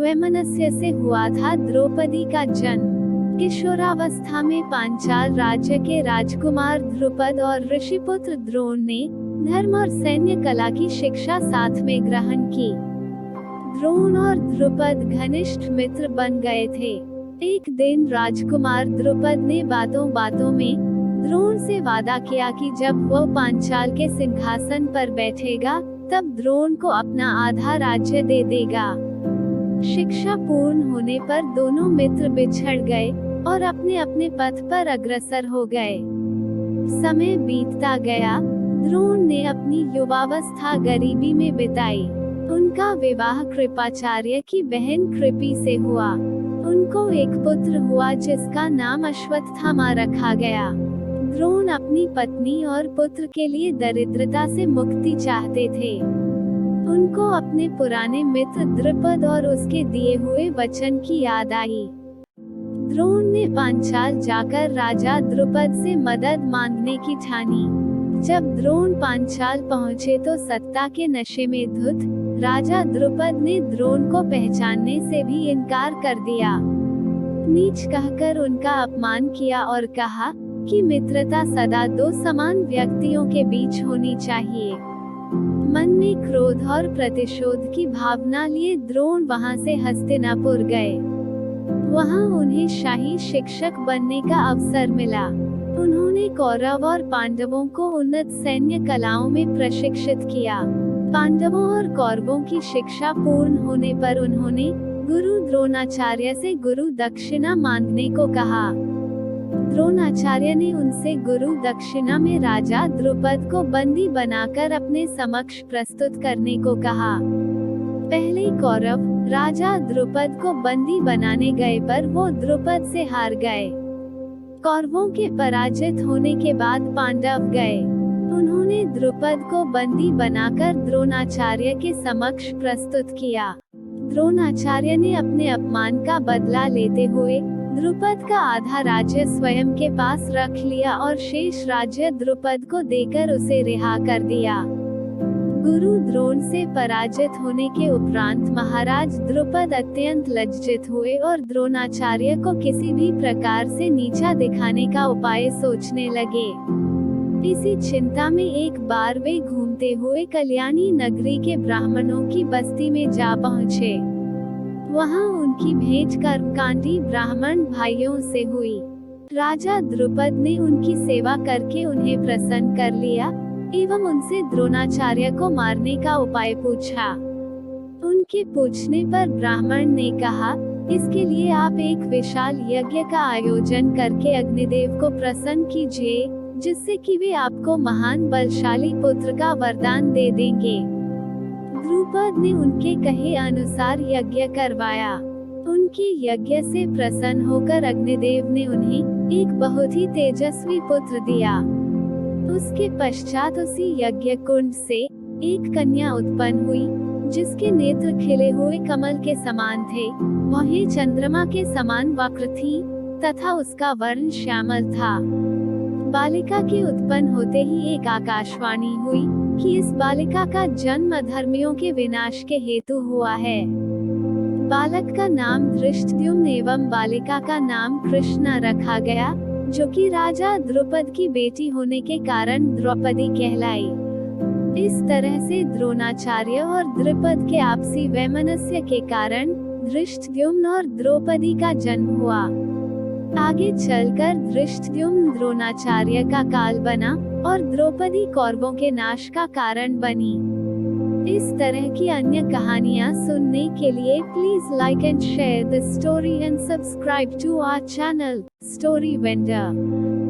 वैमनस्य से हुआ था द्रौपदी का जन्म। किशोरावस्था में पांचाल राज्य के राजकुमार द्रुपद और ऋषिपुत्र द्रोण ने धर्म और सैन्य कला की शिक्षा साथ में ग्रहण की। द्रोण और द्रुपद घनिष्ठ मित्र बन गए थे। एक दिन राजकुमार द्रुपद ने बातों बातों में द्रोण से वादा किया कि जब वह पांचाल के सिंहासन पर बैठेगा तब द्रोण को अपना आधा राज्य दे देगा। शिक्षा पूर्ण होने पर दोनों मित्र बिछड़ गए और अपने अपने पथ पर अग्रसर हो गए। समय बीतता गया। द्रोण ने अपनी युवावस्था गरीबी में बिताई। उनका विवाह कृपाचार्य की बहन कृपि से हुआ। उनको एक पुत्र हुआ जिसका नाम अश्वत्थामा रखा गया। द्रोण अपनी पत्नी और पुत्र के लिए दरिद्रता से मुक्ति चाहते थे। उनको अपने पुराने मित्र द्रुपद और उसके दिए हुए वचन की याद आई। द्रोण ने पांचाल जाकर राजा द्रुपद से मदद मांगने की ठानी। जब द्रोण पांचाल पहुंचे तो सत्ता के नशे में धुत राजा द्रुपद ने द्रोण को पहचानने से भी इनकार कर दिया। नीच कहकर उनका अपमान किया और कहा कि मित्रता सदा दो समान व्यक्तियों के बीच होनी चाहिए। मन में क्रोध और प्रतिशोध की भावना लिए द्रोण वहां से हस्तिनापुर गए। वहां उन्हें शाही शिक्षक बनने का अवसर मिला। उन्होंने कौरव और पांडवों को उन्नत सैन्य कलाओं में प्रशिक्षित किया। पांडवों और कौरवों की शिक्षा पूर्ण होने पर उन्होंने गुरु द्रोणाचार्य से गुरु दक्षिणा मांगने को कहा। द्रोणाचार्य ने उनसे गुरु दक्षिणा में राजा द्रुपद को बंदी बनाकर अपने समक्ष प्रस्तुत करने को कहा। पहले कौरव राजा द्रुपद को बंदी बनाने गए पर वो द्रुपद से हार गए। कौरवों के पराजित होने के बाद पांडव गए। उन्होंने द्रुपद को बंदी बनाकर द्रोणाचार्य के समक्ष प्रस्तुत किया। द्रोणाचार्य ने अपने अपमान का बदला लेते हुए द्रुपद का आधा राज्य स्वयं के पास रख लिया और शेष राज्य द्रुपद को देकर उसे रिहा कर दिया। गुरु द्रोण से पराजित होने के उपरांत महाराज द्रुपद अत्यंत लज्जित हुए और द्रोणाचार्य को किसी भी प्रकार से नीचा दिखाने का उपाय सोचने लगे। इसी चिंता में एक बार वे घूमते हुए कल्याणी नगरी के ब्राह्मणों की बस्ती में जा पहुँचे। वहां उनकी भेंट कर्मकांडी ब्राह्मण भाइयों से हुई। राजा द्रुपद ने उनकी सेवा करके उन्हें प्रसन्न कर लिया एवं उनसे द्रोणाचार्य को मारने का उपाय पूछा। उनके पूछने पर ब्राह्मण ने कहा, इसके लिए आप एक विशाल यज्ञ का आयोजन करके अग्निदेव को प्रसन्न कीजिए, जिससे कि वे आपको महान बलशाली पुत्र का वरदान दे देंगे। द्रुपद ने उनके कहे अनुसार यज्ञ करवाया। उनके यज्ञ से प्रसन्न होकर अग्निदेव ने उन्हें एक बहुत ही तेजस्वी पुत्र दिया। उसके पश्चात उसी यज्ञ कुंड से एक कन्या उत्पन्न हुई, जिसके नेत्र खिले हुए कमल के समान थे। वह चंद्रमा के समान वक्र थी तथा उसका वर्ण श्यामल था। बालिका के उत्पन्न होते ही एक आकाशवाणी हुई कि इस बालिका का जन्म अधर्मियों के विनाश के हेतु हुआ है। बालक का नाम धृष्टद्युम्न एवं बालिका का नाम कृष्णा रखा गया, जो कि राजा द्रुपद की बेटी होने के कारण द्रौपदी कहलाई। इस तरह से द्रोणाचार्य और द्रुपद के आपसी वैमनस्य के कारण धृष्टद्युम्न और द्रौपदी का जन्म हुआ। आगे चलकर धृष्टद्युम्न द्रोणाचार्य का काल बना और द्रौपदी कौरवों के नाश का कारण बनी। इस तरह की अन्य कहानियाँ सुनने के लिए please like and share the story and subscribe to our channel story vendor.